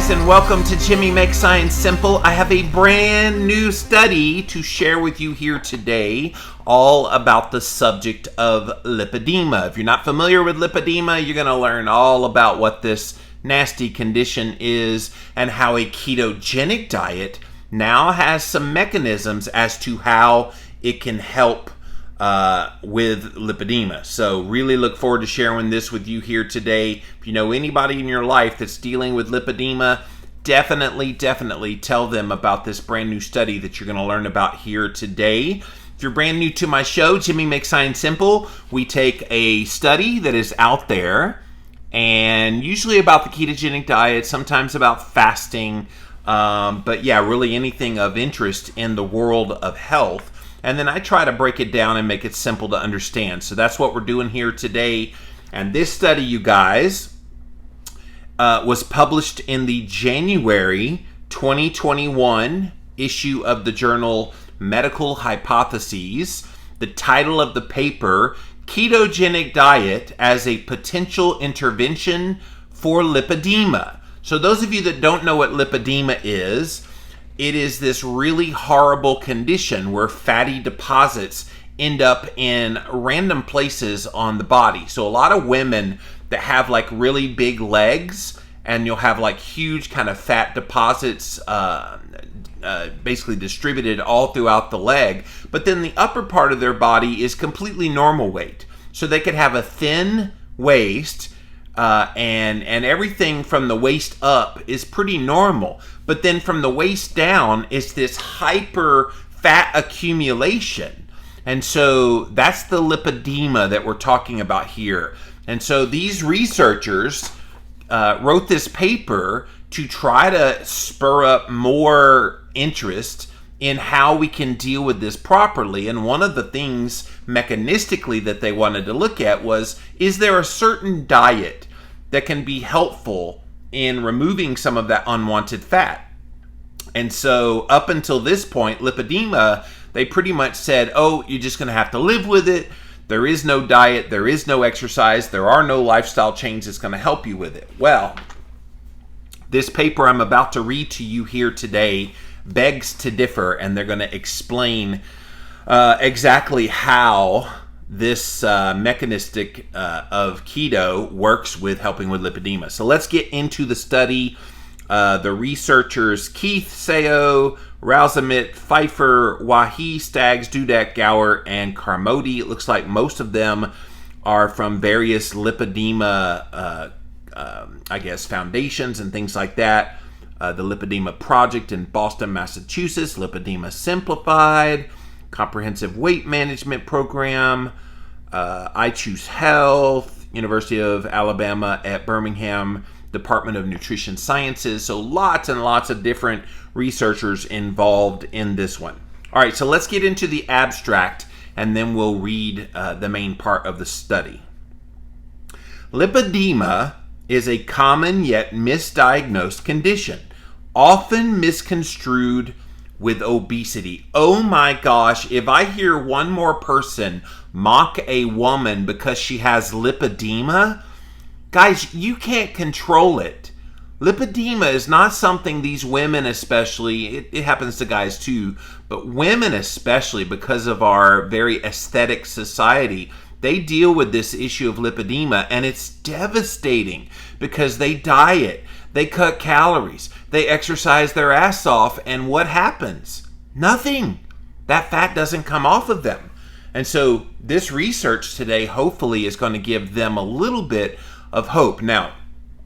guys, and welcome to Jimmy Makes Science Simple. I have a brand new study to share with you here today, all about the subject of lipedema. If you're not familiar with lipedema, you're going to learn all about what this nasty condition is and how a ketogenic diet now has some mechanisms as to how it can help with lipedema. So really look forward to sharing this with you here today. If you know anybody in your life that's dealing with lipedema, definitely tell them about this brand new study that you're going to learn about here today. If you're brand new to my show, Jimmy Makes Science Simple, we take a study that is out there, and usually about the ketogenic diet, sometimes about fasting, but yeah, really anything of interest in the world of health. And then I try to break it down and make it simple to understand. So that's what we're doing here today. And this study, you guys, was published in the January 2021 issue of the journal Medical Hypotheses. The title of the paper, Ketogenic Diet as a Potential Intervention for Lipedema. So those of you that don't know what lipedema is, it is this really horrible condition where fatty deposits end up in random places on the body. So a lot of women that have like really big legs, and you'll have like huge kind of fat deposits basically distributed all throughout the leg. But then the upper part of their body is completely normal weight. So they could have a thin waist, and everything from the waist up is pretty normal. But then from the waist down is this hyper fat accumulation. And so that's the lipedema that we're talking about here. And so these researchers wrote this paper to try to spur up more interest in how we can deal with this properly. And one of the things mechanistically that they wanted to look at was, is there a certain diet that can be helpful in removing some of that unwanted fat? And so up until this point, lipedema, they pretty much said, oh, you're just going to have to live with it. There is no diet, there is no exercise, there are no lifestyle changes that's going to help you with it. Well, this paper I'm about to read to you here today begs to differ, and they're going to explain exactly how this mechanistic of keto works with helping with lipedema. So let's get into the study. The researchers Keith, Seo, Rausamit, Pfeiffer, Wahi, Staggs, Dudek, Gower, and Carmody. It looks like most of them are from various lipedema, foundations and things like that. The Lipedema Project in Boston, Massachusetts, Lipedema Simplified, Comprehensive Weight Management Program, I Choose Health, University of Alabama at Birmingham, Department of Nutrition Sciences. So lots and lots of different researchers involved in this one. All right, so let's get into the abstract, and then we'll read the main part of the study. Lipedema is a common yet misdiagnosed condition, often misconstrued with obesity. Oh my gosh, if I hear one more person mock a woman because she has lipedema, guys, you can't control it. Lipedema is not something these women especially, it happens to guys too, but women especially, because of our very aesthetic society, they deal with this issue of lipedema, and it's devastating because they diet, they cut calories, they exercise their ass off, and what happens? Nothing. That fat doesn't come off of them. And so this research today hopefully is going to give them a little bit of hope. Now,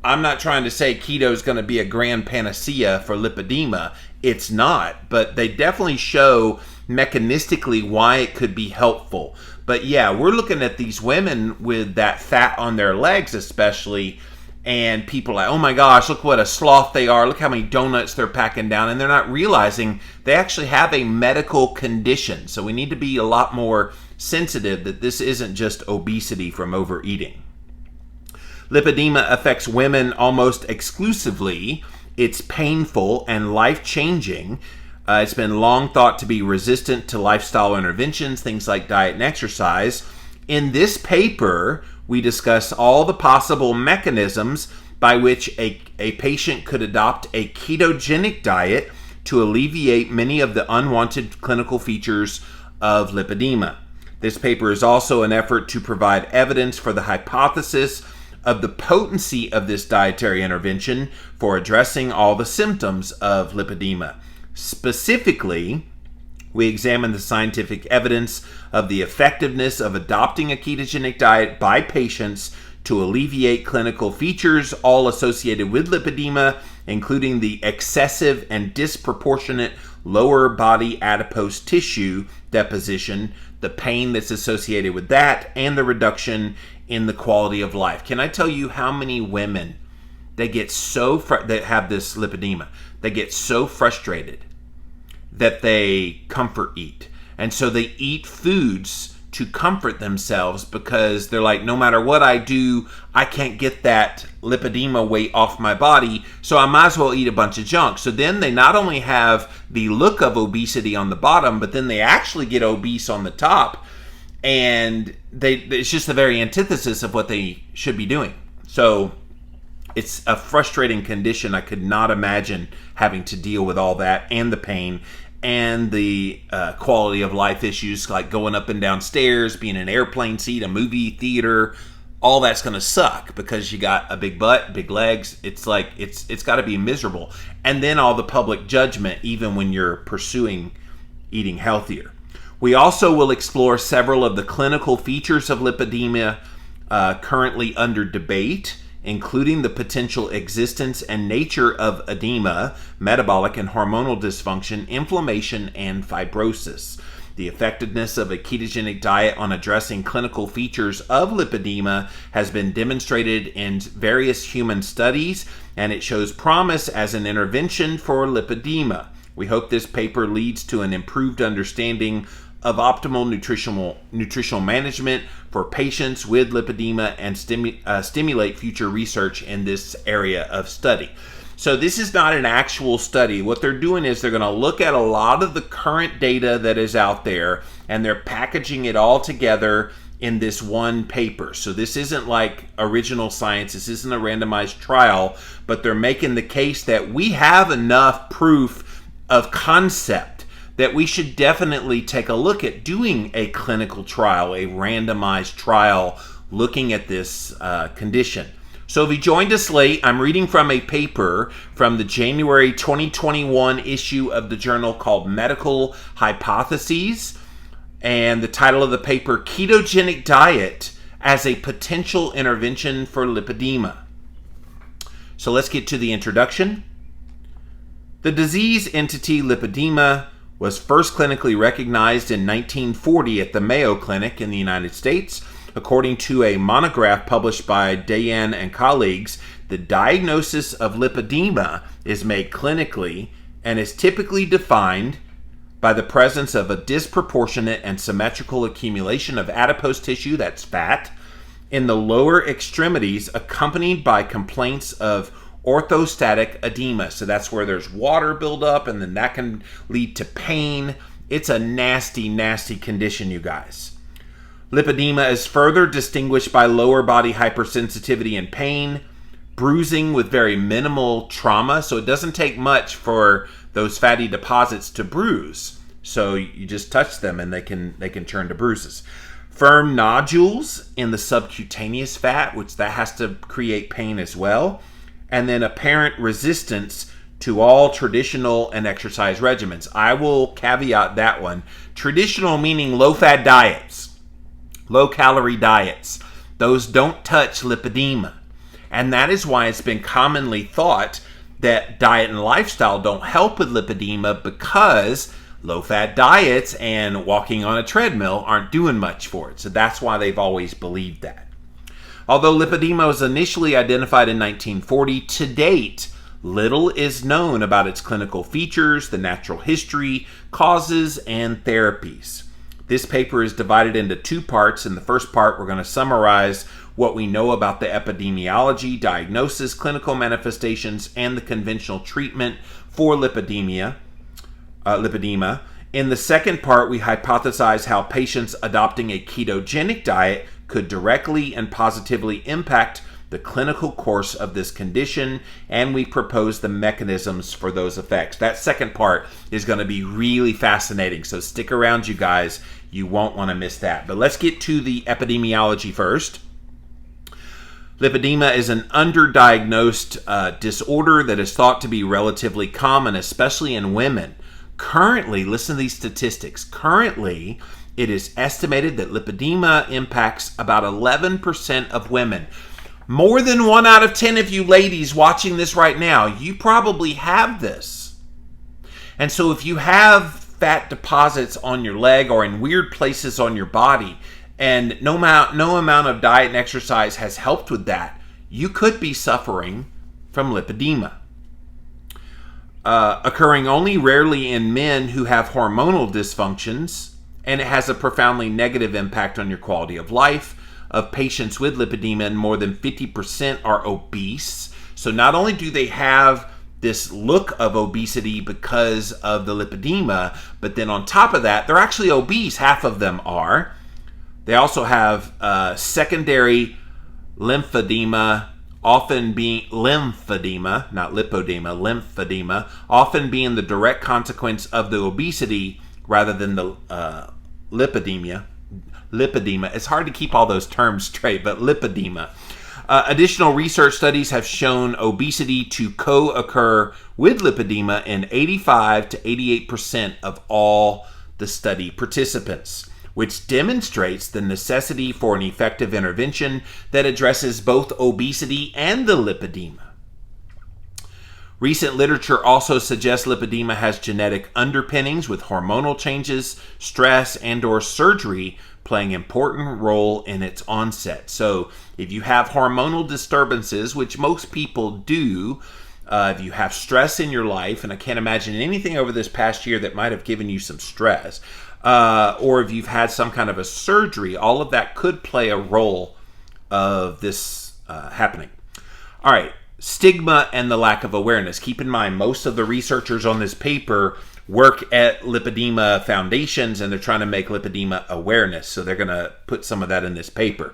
I'm not trying to say keto is going to be a grand panacea for lipedema. It's not, but they definitely show mechanistically why it could be helpful. But yeah, we're looking at these women with that fat on their legs especially, and people are like, oh my gosh, look what a sloth they are. Look how many donuts they're packing down. And they're not realizing they actually have a medical condition. So we need to be a lot more sensitive that this isn't just obesity from overeating. Lipedema affects women almost exclusively. It's painful and life-changing. It's been long thought to be resistant to lifestyle interventions, things like diet and exercise. In this paper, we discuss all the possible mechanisms by which a patient could adopt a ketogenic diet to alleviate many of the unwanted clinical features of lipedema. This paper is also an effort to provide evidence for the hypothesis of the potency of this dietary intervention for addressing all the symptoms of lipedema. Specifically, we examine the scientific evidence of the effectiveness of adopting a ketogenic diet by patients to alleviate clinical features all associated with lipedema, including the excessive and disproportionate lower body adipose tissue deposition, the pain that's associated with that, and the reduction in the quality of life. Can I tell you how many women that have this lipedema, they get so frustrated that they comfort eat. And so they eat foods to comfort themselves because they're like, no matter what I do, I can't get that lipedema weight off my body, so I might as well eat a bunch of junk. So then they not only have the look of obesity on the bottom, but then they actually get obese on the top, and it's just the very antithesis of what they should be doing. So it's a frustrating condition. I could not imagine having to deal with all that and the pain and the quality of life issues like going up and down stairs, being in an airplane seat, a movie theater. All that's going to suck because you got a big butt, big legs. It's like it's got to be miserable. And then all the public judgment, even when you're pursuing eating healthier. We also will explore several of the clinical features of lipedema currently under debate, including the potential existence and nature of edema, metabolic and hormonal dysfunction, inflammation, and fibrosis. The effectiveness of a ketogenic diet on addressing clinical features of lipedema has been demonstrated in various human studies, and it shows promise as an intervention for lipedema. We hope this paper leads to an improved understanding of optimal nutritional management for patients with lipedema and stimulate future research in this area of study. So this is not an actual study. What they're doing is they're going to look at a lot of the current data that is out there, and they're packaging it all together in this one paper. So this isn't like original science. This isn't a randomized trial, but they're making the case that we have enough proof of concept that we should definitely take a look at doing a clinical trial, a randomized trial, looking at this condition. So if you joined us late, I'm reading from a paper from the January 2021 issue of the journal called Medical Hypotheses, and the title of the paper, Ketogenic Diet as a Potential Intervention for Lipedema. So let's get to the introduction. The disease entity lipedema was first clinically recognized in 1940 at the Mayo Clinic in the United States. According to a monograph published by Dayan and colleagues, the diagnosis of lipedema is made clinically and is typically defined by the presence of a disproportionate and symmetrical accumulation of adipose tissue, that's fat, in the lower extremities, accompanied by complaints of orthostatic edema. So that's where there's water buildup, and then that can lead to pain. It's a nasty, nasty condition, you guys. Lipedema is further distinguished by lower body hypersensitivity and pain, bruising with very minimal trauma. So it doesn't take much for those fatty deposits to bruise. So you just touch them and they can turn to bruises. Firm nodules in the subcutaneous fat, which that has to create pain as well. And then apparent resistance to all traditional and exercise regimens. I will caveat that one. Traditional meaning low-fat diets, low-calorie diets. Those don't touch lipedema. And that is why it's been commonly thought that diet and lifestyle don't help with lipedema, because low-fat diets and walking on a treadmill aren't doing much for it. So that's why they've always believed that. Although lipedema was initially identified in 1940, to date, little is known about its clinical features, the natural history, causes, and therapies. This paper is divided into two parts. In the first part, we're going to summarize what we know about the epidemiology, diagnosis, clinical manifestations, and the conventional treatment for lipedema. In the second part, we hypothesize how patients adopting a ketogenic diet could directly and positively impact the clinical course of this condition, and we propose the mechanisms for those effects. That second part is going to be really fascinating, so stick around, you guys. You won't want to miss that. But let's get to the epidemiology first. Lipedema is an underdiagnosed disorder that is thought to be relatively common, especially in women. Currently, listen to these statistics. Currently, it is estimated that lipedema impacts about 11% of women. More than 1 out of 10 of you ladies watching this right now, you probably have this. And so if you have fat deposits on your leg or in weird places on your body, and no amount of diet and exercise has helped with that, you could be suffering from lipedema. Occurring only rarely in men who have hormonal dysfunctions, and it has a profoundly negative impact on your quality of life. Of patients with lipedema, and more than 50% are obese. So not only do they have this look of obesity because of the lipedema, but then on top of that, they're actually obese. Half of them are. They also have secondary lymphedema, often being lymphedema, not lipodema, lymphedema, often being the direct consequence of the obesity rather than the lipedema. It's hard to keep all those terms straight, but lipedema. Additional research studies have shown obesity to co-occur with lipedema in 85 to 88% of all the study participants, which demonstrates the necessity for an effective intervention that addresses both obesity and the lipedema. Recent literature also suggests lipedema has genetic underpinnings, with hormonal changes, stress, and/or surgery playing an important role in its onset. So if you have hormonal disturbances, which most people do, if you have stress in your life, and I can't imagine anything over this past year that might have given you some stress, or if you've had some kind of a surgery, all of that could play a role of this happening. All right, stigma and the lack of awareness. Keep in mind, most of the researchers on this paper work at lipedema foundations, and they're trying to make lipedema awareness, so they're going to put some of that in this paper.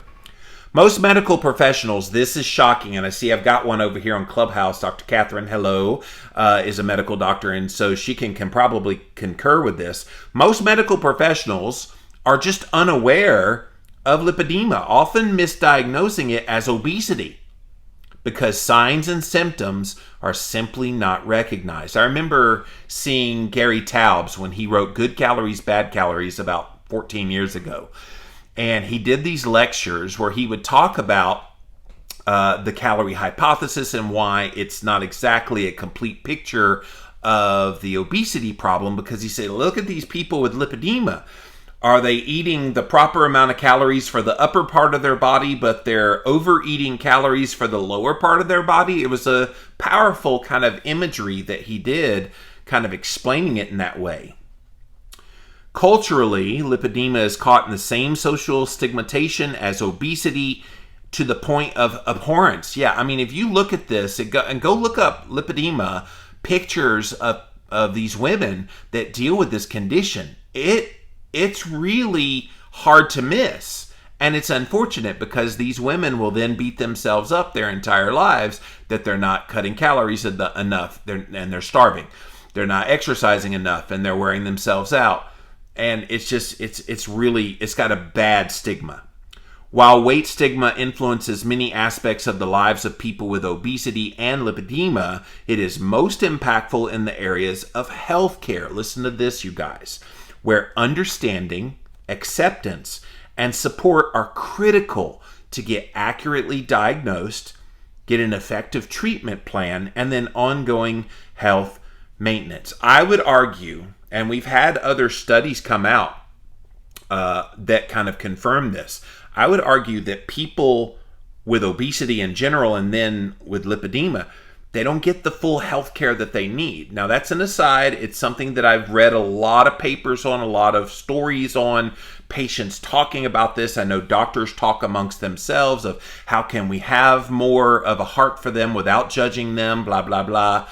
Most medical professionals, this is shocking, and I see I've got one over here on Clubhouse. Dr. Catherine, hello, is a medical doctor, and so she can probably concur with this. Most medical professionals are just unaware of lipedema, often misdiagnosing it as obesity, because signs and symptoms are simply not recognized. I remember seeing Gary Taubes when he wrote Good Calories, Bad Calories about 14 years ago. And he did these lectures where he would talk about the calorie hypothesis and why it's not exactly a complete picture of the obesity problem, because he said, look at these people with lipedema. Are they eating the proper amount of calories for the upper part of their body, but they're overeating calories for the lower part of their body? It was a powerful kind of imagery that he did, kind of explaining it in that way. Culturally, lipedema is caught in the same social stigmatization as obesity, to the point of abhorrence. Yeah, I mean, if you look at this and go look up lipedema, pictures of these women that deal with this condition, it's really hard to miss. And it's unfortunate, because these women will then beat themselves up their entire lives that they're not cutting calories enough, and they're starving. They're not exercising enough, and they're wearing themselves out. And it's just, it's got a bad stigma. While weight stigma influences many aspects of the lives of people with obesity and lipedema, it is most impactful in the areas of healthcare. Listen to this, you guys, where understanding, acceptance, and support are critical to get accurately diagnosed, get an effective treatment plan, and then ongoing health maintenance. I would argue, and we've had other studies come out that kind of confirm this, I would argue that people with obesity in general, and then with lipedema, they don't get the full health care that they need. Now, that's an aside. It's something that I've read a lot of papers on, a lot of stories on, patients talking about this. I know doctors talk amongst themselves of how can we have more of a heart for them without judging them, blah, blah, blah.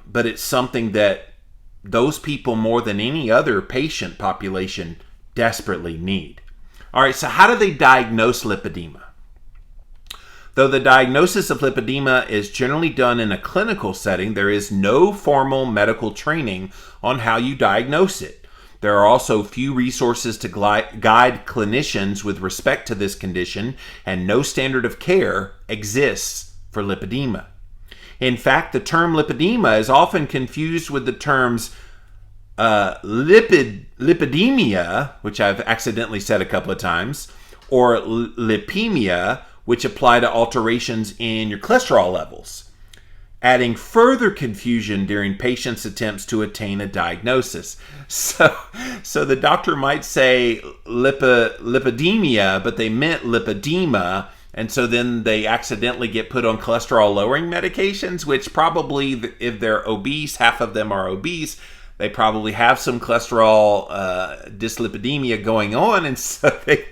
But it's something that those people, more than any other patient population, desperately need. All right, so how do they diagnose lipedema? Though the diagnosis of lipedema is generally done in a clinical setting, there is no formal medical training on how you diagnose it. There are also few resources to guide clinicians with respect to this condition, and no standard of care exists for lipedema. In fact, the term lipedema is often confused with the terms lipidemia, which I've accidentally said a couple of times, or lipemia, which apply to alterations in your cholesterol levels, adding further confusion during patients' attempts to attain a diagnosis. So the doctor might say lipidemia, but they meant lipedema, and so then they accidentally get put on cholesterol-lowering medications, which probably, if they're obese, half of them are obese, they probably have some cholesterol dyslipidemia going on, and so they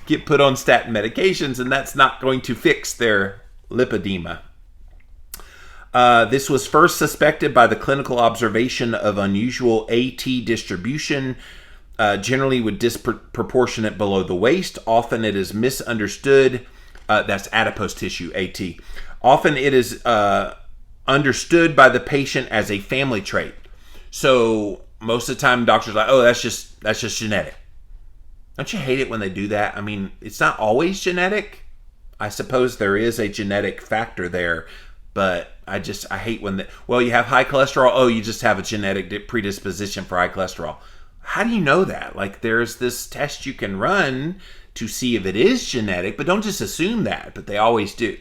get put on statin medications, and that's not going to fix their lipedema. This was first suspected by the clinical observation of unusual AT distribution, generally with disproportionate below the waist. Often it is misunderstood. That's adipose tissue, AT. Often it is understood by the patient as a family trait. So most of the time, doctors are like, "Oh, that's just genetic." Don't you hate it when they do that? I mean, it's not always genetic. I suppose there is a genetic factor there, but I hate when you have high cholesterol. Oh, you just have a genetic predisposition for high cholesterol. How do you know that? Like, there's this test you can run to see if it is genetic, but don't just assume that. But they always do.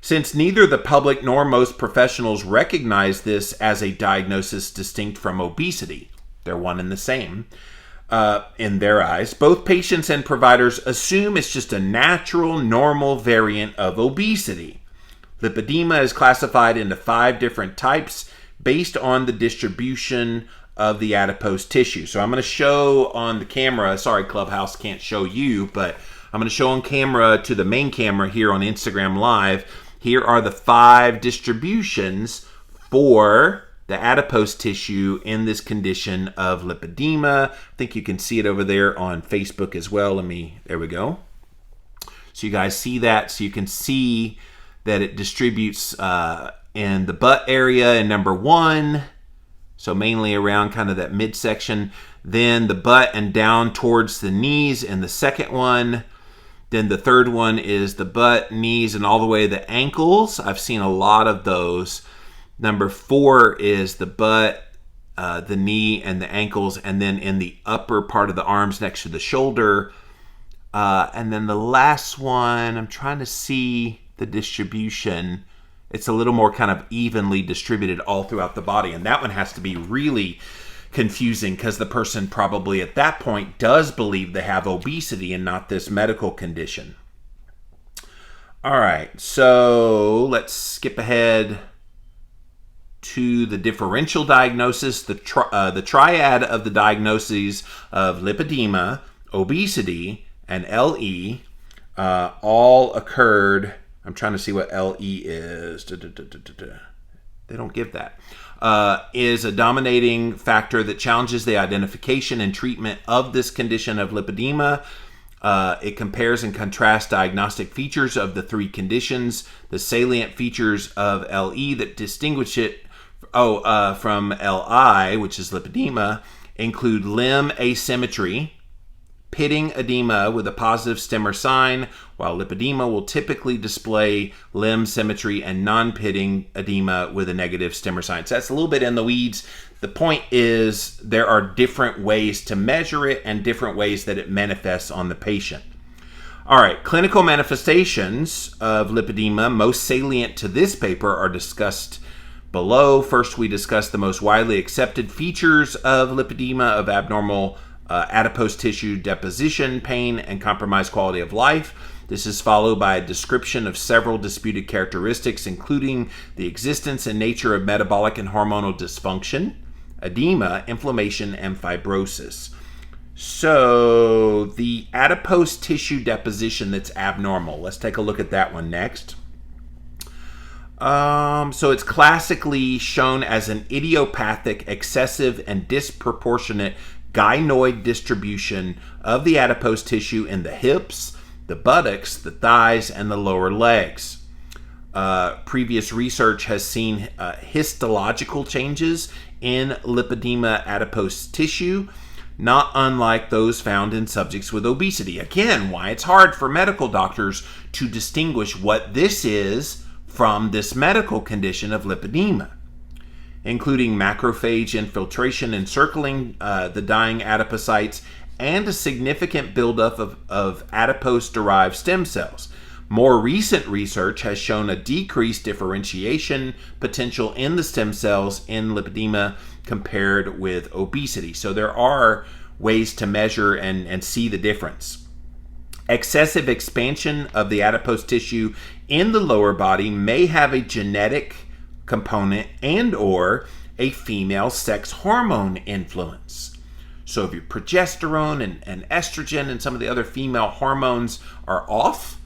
Since neither the public nor most professionals recognize this as a diagnosis distinct from obesity, they're one and the same in their eyes, both patients and providers assume it's just a natural, normal variant of obesity. Lipedema is classified into 5 different types based on the distribution of the adipose tissue. So I'm going to show on the camera, sorry Clubhouse can't show you, but I'm going to show on camera to the main camera here on Instagram Live. Here are the 5 distributions for the adipose tissue in this condition of lipedema. I think you can see it over there on Facebook as well. There we go. So you guys see that. So you can see that it distributes in the butt area in number 1. So mainly around kind of that midsection. Then the butt and down towards the knees in the second one. Then the third one is the butt, knees, and all the way to the ankles. I've seen a lot of those. Number 4 is the butt, the knee, and the ankles, and then in the upper part of the arms next to the shoulder. And then the last one, I'm trying to see the distribution. It's a little more kind of evenly distributed all throughout the body. And that one has to be really confusing because the person probably at that point does believe they have obesity and not this medical condition. All right, so let's skip ahead to the differential diagnosis, the triad of the diagnoses of lipedema, obesity, and LE all occurred. I'm trying to see what LE is. They don't give that. Is a dominating factor that challenges the identification and treatment of this condition of lipedema. It compares and contrasts diagnostic features of the 3 conditions. The salient features of LE that distinguish it from LI, which is lipedema, include limb asymmetry, pitting edema with a positive stemmer sign, while lipedema will typically display limb symmetry and non-pitting edema with a negative stemmer sign. So that's a little bit in the weeds. The point is there are different ways to measure it and different ways that it manifests on the patient. All right, clinical manifestations of lipedema, most salient to this paper, are discussed below. First, we discuss the most widely accepted features of lipedema, of abnormal adipose tissue deposition, pain, and compromised quality of life. This is followed by a description of several disputed characteristics, including the existence and nature of metabolic and hormonal dysfunction, edema, inflammation, and fibrosis. So the adipose tissue deposition that's abnormal. Let's take a look at that one next. So it's classically shown as an idiopathic, excessive, and disproportionate gynoid distribution of the adipose tissue in the hips, the buttocks, the thighs, and the lower legs. Previous research has seen histological changes in lipedema adipose tissue, not unlike those found in subjects with obesity. Again, why it's hard for medical doctors to distinguish what this is from this medical condition of lipedema, including macrophage infiltration encircling the dying adipocytes and a significant buildup of adipose-derived stem cells. More recent research has shown a decreased differentiation potential in the stem cells in lipedema compared with obesity. So there are ways to measure and see the difference. Excessive expansion of the adipose tissue in the lower body may have a genetic component and or a female sex hormone influence. So if your progesterone and estrogen and some of the other female hormones are off,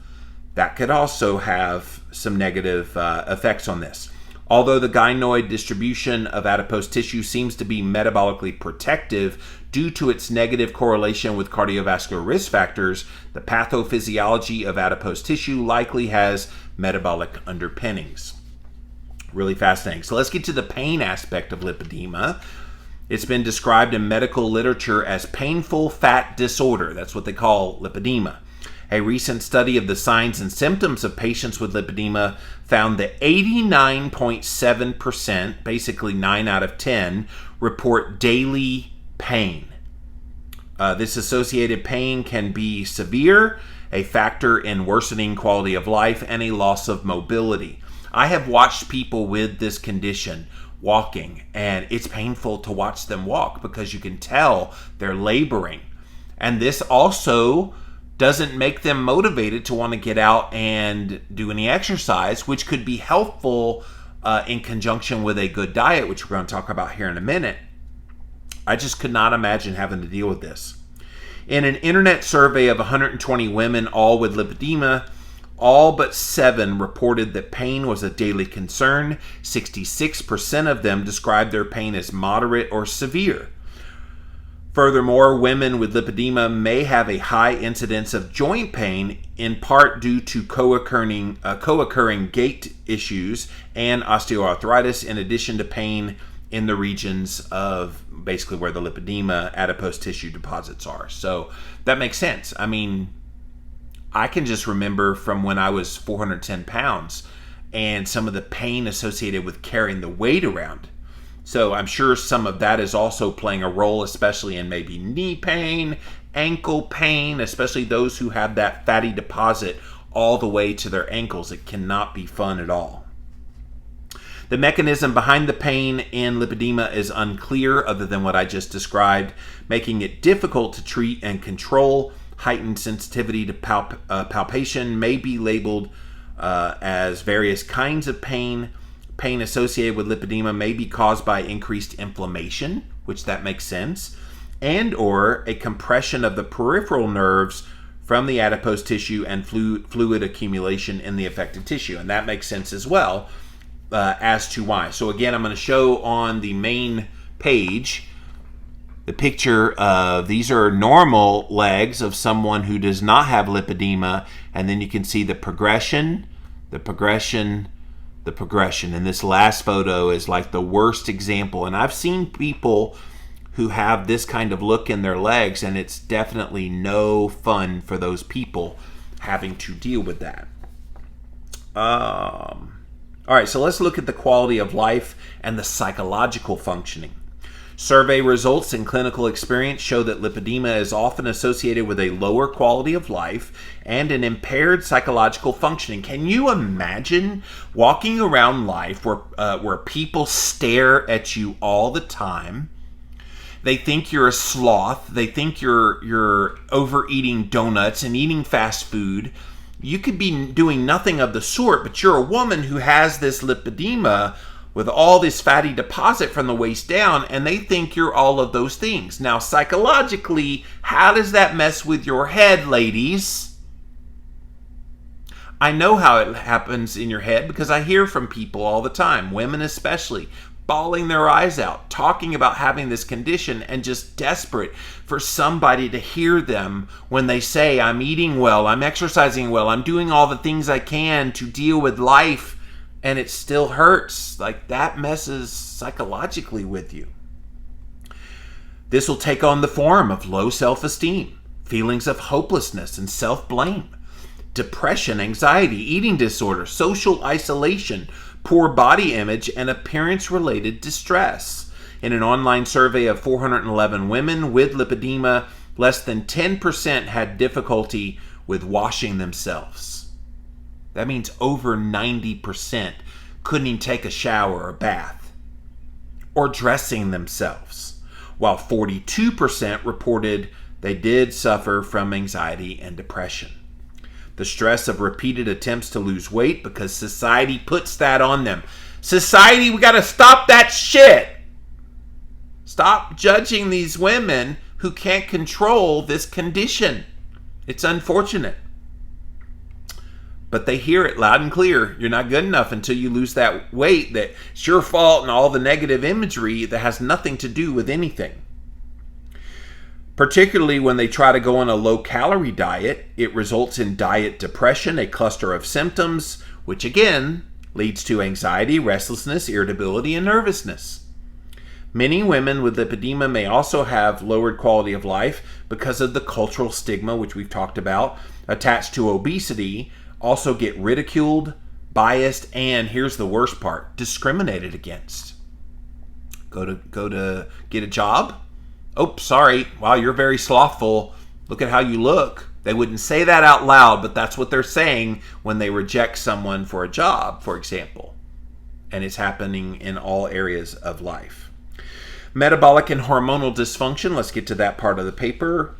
that could also have some negative effects on this. Although the gynoid distribution of adipose tissue seems to be metabolically protective due to its negative correlation with cardiovascular risk factors, the pathophysiology of adipose tissue likely has metabolic underpinnings. Really fascinating. So let's get to the pain aspect of lipedema. It's been described in medical literature as painful fat disorder. That's what they call lipedema. A recent study of the signs and symptoms of patients with lipedema found that 89.7%, basically 9 out of 10, report daily pain. This associated pain can be severe, a factor in worsening quality of life, and a loss of mobility. I have watched people with this condition walking, and it's painful to watch them walk because you can tell they're laboring. And this also doesn't make them motivated to want to get out and do any exercise, which could be helpful in conjunction with a good diet, which we're going to talk about here in a minute. I just could not imagine having to deal with this. In an internet survey of 120 women, all with lipedema, all but 7 reported that pain was a daily concern. 66% of them described their pain as moderate or severe. Furthermore, women with lipedema may have a high incidence of joint pain, in part due to co-occurring gait issues and osteoarthritis, in addition to pain in the regions of basically where the lipedema adipose tissue deposits are. So that makes sense. I mean, I can just remember from when I was 410 pounds and some of the pain associated with carrying the weight around. So I'm sure some of that is also playing a role, especially in maybe knee pain, ankle pain, especially those who have that fatty deposit all the way to their ankles. It cannot be fun at all. The mechanism behind the pain in lipedema is unclear other than what I just described, making it difficult to treat and control. Heightened sensitivity to palpation may be labeled as various kinds of pain. Pain associated with lipedema may be caused by increased inflammation, which that makes sense, and or a compression of the peripheral nerves from the adipose tissue and fluid accumulation in the affected tissue. And that makes sense as well as to why. So again, I'm going to show on the main page the picture of, these are normal legs of someone who does not have lipedema, and then you can see the progression. And this last photo is like the worst example. And I've seen people who have this kind of look in their legs, and it's definitely no fun for those people having to deal with that. All right, so let's look at the quality of life and the psychological functioning. Survey results and clinical experience show that lipedema is often associated with a lower quality of life and an impaired psychological functioning. Can you imagine walking around life where people stare at you all the time? They think you're a sloth. They think you're overeating donuts and eating fast food. You could be doing nothing of the sort, but you're a woman who has this lipedema with all this fatty deposit from the waist down, and they think you're all of those things. Now, psychologically, how does that mess with your head, ladies? I know how it happens in your head because I hear from people all the time, women especially. bawling their eyes out, talking about having this condition and just desperate for somebody to hear them when they say, I'm eating well, I'm exercising well, I'm doing all the things I can to deal with life, and it still hurts. Like, that messes psychologically with you. This will take on the form of low self-esteem, feelings of hopelessness and self-blame, depression, anxiety, eating disorder, social isolation, poor body image, and appearance-related distress. In an online survey of 411 women with lipedema, less than 10% had difficulty with washing themselves. That means over 90% couldn't even take a shower or bath, or dressing themselves, while 42% reported they did suffer from anxiety and depression. The stress of repeated attempts to lose weight because society puts that on them. Society, we got to stop that shit. Stop judging these women who can't control this condition. It's unfortunate. But they hear it loud and clear. You're not good enough until you lose that weight, that it's your fault, and all the negative imagery that has nothing to do with anything. Particularly when they try to go on a low-calorie diet, it results in diet depression, a cluster of symptoms, which again leads to anxiety, restlessness, irritability, and nervousness. Many women with lipedema may also have lowered quality of life because of the cultural stigma, which we've talked about, attached to obesity, also get ridiculed, biased, and here's the worst part, discriminated against. Go to get a job? Oh, sorry. Wow, you're very slothful. Look at how you look. They wouldn't say that out loud, but that's what they're saying when they reject someone for a job, for example. And it's happening in all areas of life. Metabolic and hormonal dysfunction. Let's get to that part of the paper.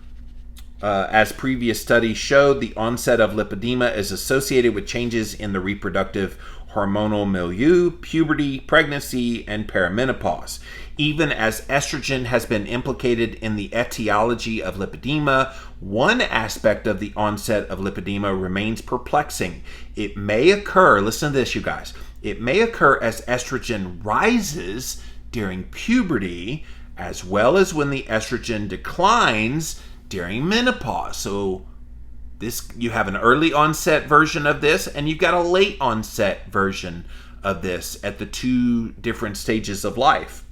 As previous studies showed, the onset of lipedema is associated with changes in the reproductive hormonal milieu, puberty, pregnancy, and perimenopause. Even as estrogen has been implicated in the etiology of lipedema, one aspect of the onset of lipedema remains perplexing. It may occur, listen to this, you guys, it may occur as estrogen rises during puberty, as well as when the estrogen declines during menopause. So this, you have an early onset version of this, and you've got a late onset version of this at the two different stages of life.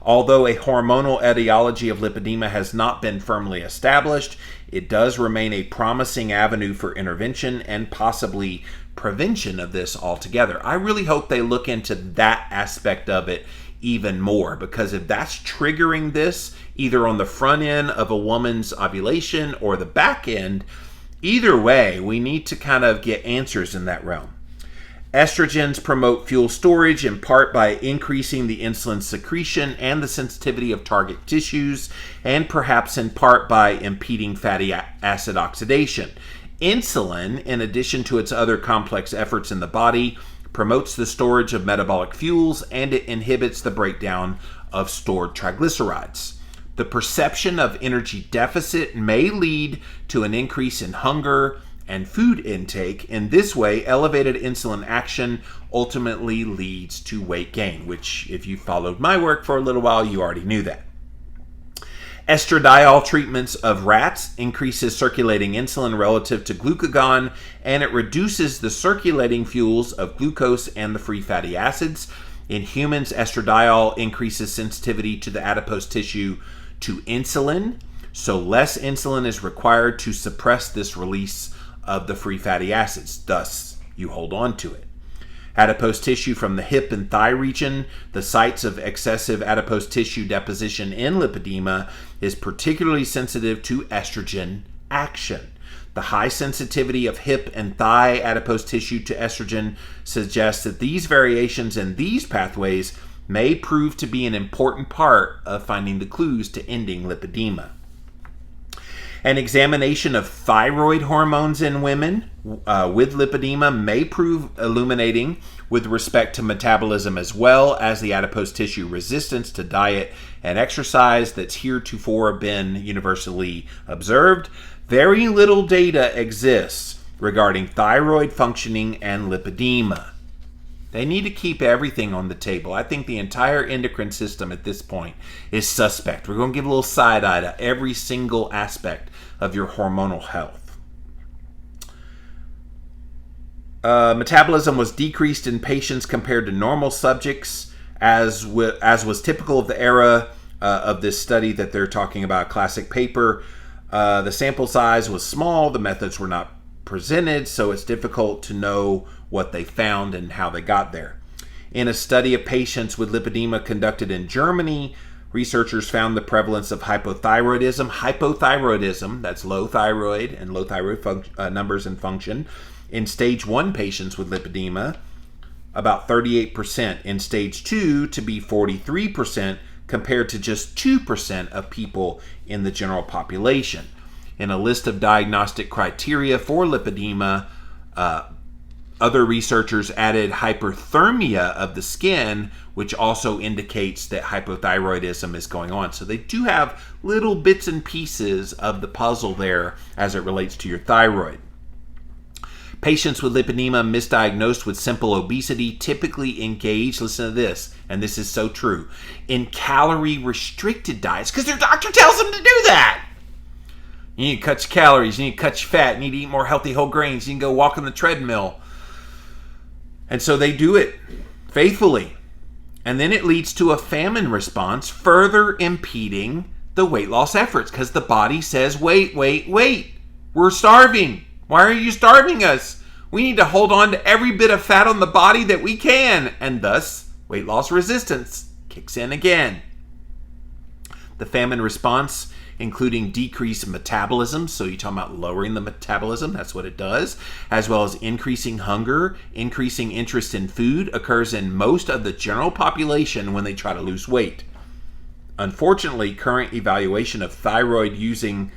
Although a hormonal etiology of lipedema has not been firmly established, it does remain a promising avenue for intervention and possibly prevention of this altogether. I really hope they look into that aspect of it even more, because if that's triggering this, either on the front end of a woman's ovulation or the back end, either way, we need to kind of get answers in that realm. Estrogens promote fuel storage in part by increasing the insulin secretion and the sensitivity of target tissues, and perhaps in part by impeding fatty acid oxidation. Insulin, in addition to its other complex efforts in the body, promotes the storage of metabolic fuels, and it inhibits the breakdown of stored triglycerides. The perception of energy deficit may lead to an increase in hunger and food intake. In this way, elevated insulin action ultimately leads to weight gain, which, if you followed my work for a little while, you already knew that. Estradiol treatments of rats increases circulating insulin relative to glucagon, and it reduces the circulating fuels of glucose and the free fatty acids. In humans, estradiol increases sensitivity to the adipose tissue to insulin, so less insulin is required to suppress this release of the free fatty acids. Thus, you hold on to it. Adipose tissue from the hip and thigh region, the sites of excessive adipose tissue deposition in lipedema, is particularly sensitive to estrogen action. The high sensitivity of hip and thigh adipose tissue to estrogen suggests that these variations in these pathways may prove to be an important part of finding the clues to ending lipedema. An examination of thyroid hormones in women with lipedema may prove illuminating with respect to metabolism, as well as the adipose tissue resistance to diet and exercise that's heretofore been universally observed. Very little data exists regarding thyroid functioning and lipedema. They need to keep everything on the table. I think the entire endocrine system at this point is suspect. We're going to give a little side eye to every single aspect of your hormonal health. Metabolism was decreased in patients compared to normal subjects, as was typical of the era of this study that they're talking about, classic paper. The sample size was small. The methods were not presented, so it's difficult to know what they found and how they got there. In a study of patients with lipedema conducted in Germany, researchers found the prevalence of hypothyroidism. Hypothyroidism, that's low thyroid and low thyroid numbers and function, in stage 1 patients with lipedema, about 38%. In stage 2 to be 43%, compared to just 2% of people in the general population. In a list of diagnostic criteria for lipedema, other researchers added hyperthermia of the skin, which also indicates that hypothyroidism is going on. So they do have little bits and pieces of the puzzle there as it relates to your thyroid. Patients with lipedema misdiagnosed with simple obesity typically engage, listen to this, and this is so true, in calorie-restricted diets because their doctor tells them to do that. You need to cut your calories, you need to cut your fat, you need to eat more healthy whole grains, you can go walk on the treadmill. And so they do it faithfully. And then it leads to a famine response, further impeding the weight loss efforts because the body says, wait, we're starving. Why are you starving us? We need to hold on to every bit of fat on the body that we can. And thus, weight loss resistance kicks in again. The famine response, including decreased metabolism, so you're talking about lowering the metabolism, that's what it does, as well as increasing hunger, increasing interest in food, occurs in most of the general population when they try to lose weight. Unfortunately, current evaluation of thyroid using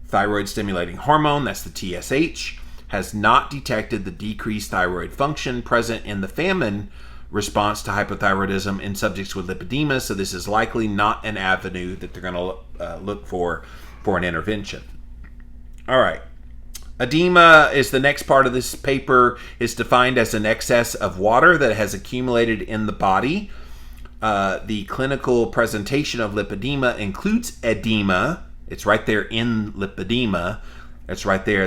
thyroid stimulating hormone, that's the TSH, has not detected the decreased thyroid function present in the famine response to hypothyroidism in subjects with lipedema, so this is likely not an avenue that they're going to look for an intervention. All right. Edema is the next part of this paper. Is defined as an excess of water that has accumulated in the body. The clinical presentation of lipedema includes edema. It's right there in lipedema. That's right there.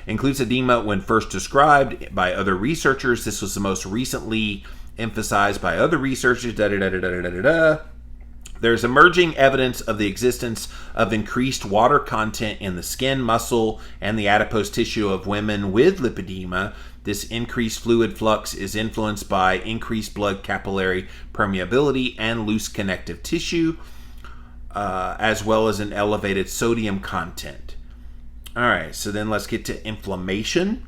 Includes edema when first described by other researchers. This was the most recently emphasized by other researchers. There's emerging evidence of the existence of increased water content in the skin, muscle, and the adipose tissue of women with lipedema. This increased fluid flux is influenced by increased blood capillary permeability and loose connective tissue, as well as an elevated sodium content. All right, so then let's get to inflammation.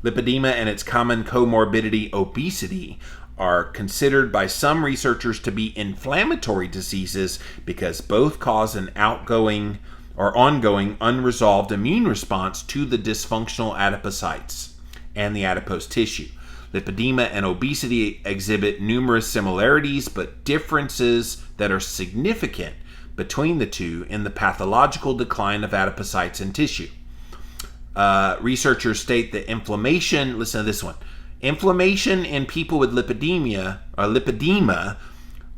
Lipedema and its common comorbidity, obesity, are considered by some researchers to be inflammatory diseases because both cause an ongoing unresolved immune response to the dysfunctional adipocytes and the adipose tissue. Lipedema and obesity exhibit numerous similarities, but differences that are significant between the two in the pathological decline of adipocytes and tissue. Researchers state that inflammation, listen to this one, inflammation in people with lipedema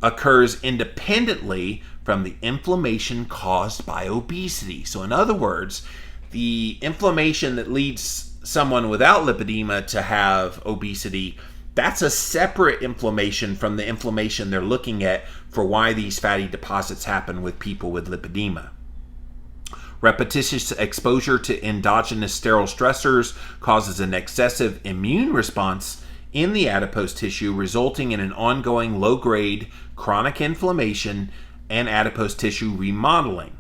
occurs independently from the inflammation caused by obesity. So in other words, the inflammation that leads someone without lipedema to have obesity, that's a separate inflammation from the inflammation they're looking at for why these fatty deposits happen with people with lipedema. Repetitious exposure to endogenous sterile stressors causes an excessive immune response in the adipose tissue, resulting in an ongoing low-grade chronic inflammation and adipose tissue remodeling.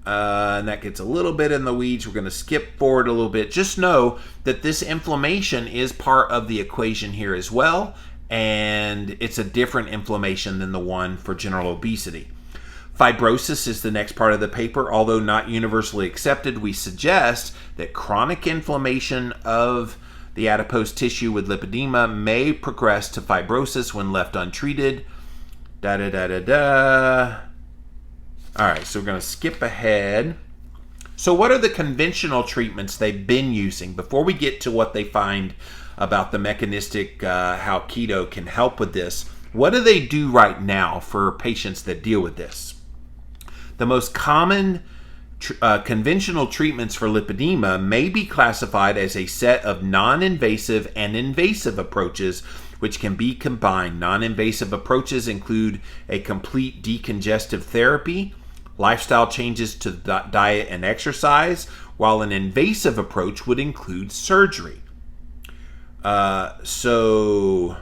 And that gets a little bit in the weeds. We're going to skip forward a little bit. Just know that this inflammation is part of the equation here as well, and it's a different inflammation than the one for general obesity. Fibrosis is the next part of the paper. Although not universally accepted, we suggest that chronic inflammation of the adipose tissue with lipedema may progress to fibrosis when left untreated. All right, so we're going to skip ahead So what are the conventional treatments they've been using? Before we get to what they find about the mechanistic, how keto can help with this, what do they do right now for patients that deal with this? The most common conventional treatments for lipedema may be classified as a set of non-invasive and invasive approaches which can be combined. Non-invasive approaches include a complete decongestive therapy, lifestyle changes to diet and exercise, while an invasive approach would include surgery. So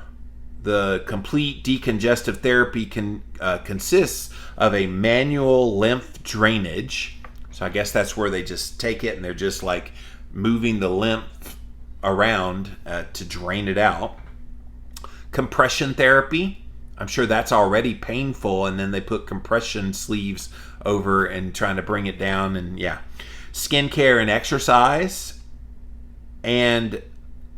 the complete decongestive therapy consists of a manual lymph drainage. So I guess that's where they just take it and they're just like moving the lymph around to drain it out. Compression therapy, I'm sure that's already painful, and then they put compression sleeves over and trying to bring it down, and yeah. Skincare and exercise, and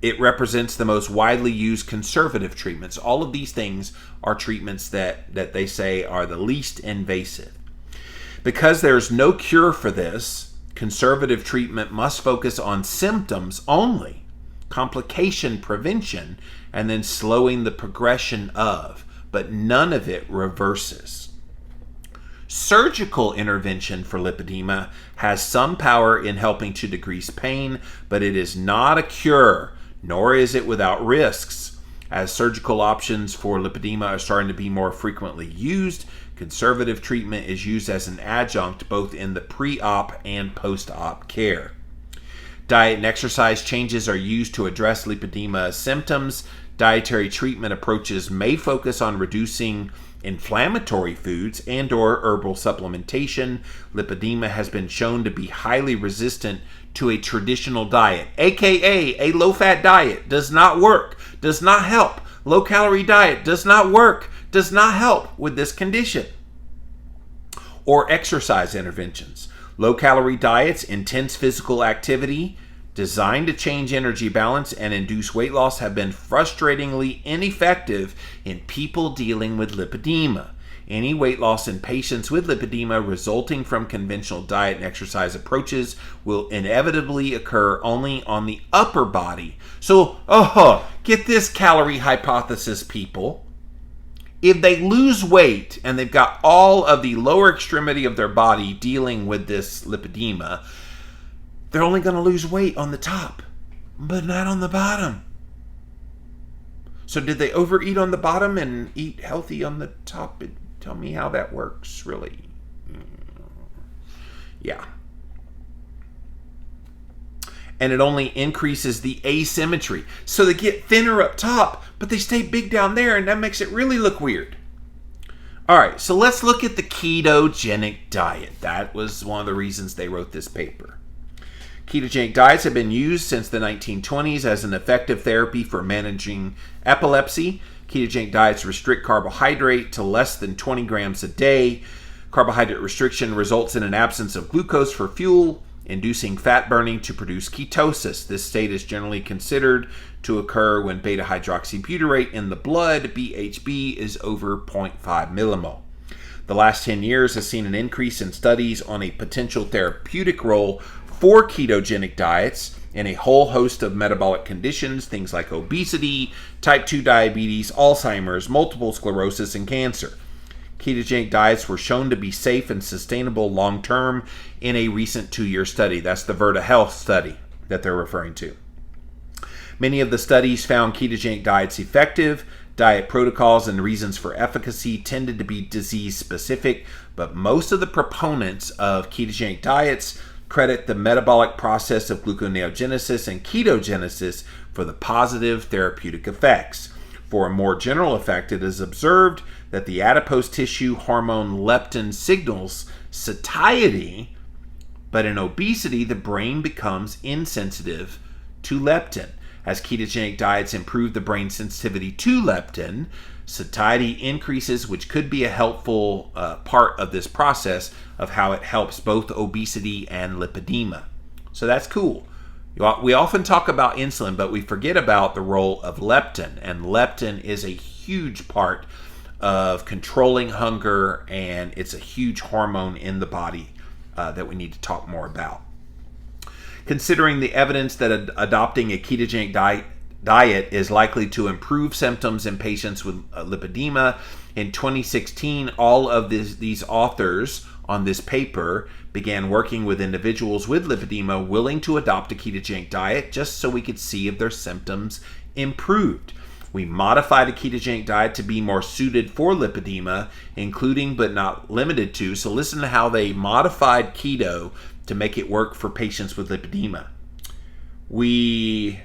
it represents the most widely used conservative treatments. All of these things are treatments that they say are the least invasive. Because there's no cure for this, conservative treatment must focus on symptoms only, complication prevention, and then slowing the progression of, but none of it reverses. Surgical intervention for lipedema has some power in helping to decrease pain, but it is not a cure, nor is it without risks. As surgical options for lipedema are starting to be more frequently used, conservative treatment is used as an adjunct both in the pre-op and post-op care. Diet and exercise changes are used to address lipedema symptoms. Dietary treatment approaches may focus on reducing inflammatory foods and/or herbal supplementation. Lipedema has been shown to be highly resistant to a traditional diet, aka a low-fat diet does not work, does not help. Low-calorie diet does not work, does not help with this condition. Or exercise interventions. Low-calorie diets, intense physical activity, designed to change energy balance and induce weight loss have been frustratingly ineffective in people dealing with lipedema. Any weight loss in patients with lipedema resulting from conventional diet and exercise approaches will inevitably occur only on the upper body. So, get this calorie hypothesis, people. If they lose weight and they've got all of the lower extremity of their body dealing with this lipedema, they're only going to lose weight on the top, but not on the bottom. So did they overeat on the bottom and eat healthy on the top? Tell me how that works, really. Yeah. And it only increases the asymmetry. So they get thinner up top, but they stay big down there, and that makes it really look weird. All right, so let's look at the ketogenic diet. That was one of the reasons they wrote this paper. Ketogenic diets have been used since the 1920s as an effective therapy for managing epilepsy. Ketogenic diets restrict carbohydrate to less than 20 grams a day. Carbohydrate restriction results in an absence of glucose for fuel, inducing fat burning to produce ketosis. This state is generally considered to occur when beta-hydroxybutyrate in the blood, BHB, is over 0.5 millimole. The last 10 years has seen an increase in studies on a potential therapeutic role for ketogenic diets in a whole host of metabolic conditions, things like obesity, type 2 diabetes, Alzheimer's, multiple sclerosis, and cancer. Ketogenic diets were shown to be safe and sustainable long-term in a recent 2-year study. That's the Virta Health study that they're referring to. Many of the studies found ketogenic diets effective. Diet protocols and reasons for efficacy tended to be disease-specific, but most of the proponents of ketogenic diets credit the metabolic process of gluconeogenesis and ketogenesis for the positive therapeutic effects. For a more general effect, it is observed that the adipose tissue hormone leptin signals satiety, but in obesity, the brain becomes insensitive to leptin. As ketogenic diets improve the brain sensitivity to leptin, satiety increases, which could be a helpful part of this process of how it helps both obesity and lipedema. So that's cool. We often talk about insulin, but we forget about the role of leptin, and leptin is a huge part of controlling hunger, and it's a huge hormone in the body that we need to talk more about. Considering the evidence that adopting a ketogenic diet is likely to improve symptoms in patients with lipedema, in 2016, all of these authors on this paper began working with individuals with lipedema willing to adopt a ketogenic diet just so we could see if their symptoms improved. We modified a ketogenic diet to be more suited for lipedema, including but not limited to. So listen to how they modified keto to make it work for patients with lipedema. We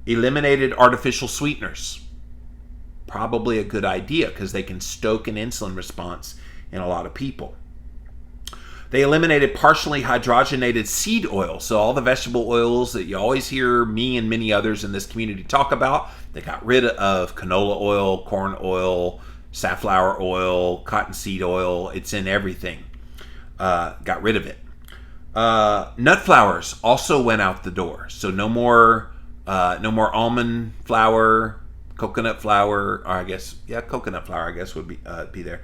eliminated artificial sweeteners. Probably a good idea because they can stoke an insulin response in a lot of people. They eliminated partially hydrogenated seed oil. So all the vegetable oils that you always hear me and many others in this community talk about, they got rid of canola oil, corn oil, safflower oil, cottonseed oil. It's in everything. Got rid of it. Nut flours also went out the door. So no more almond flour, coconut flour, or coconut flour I guess would be there,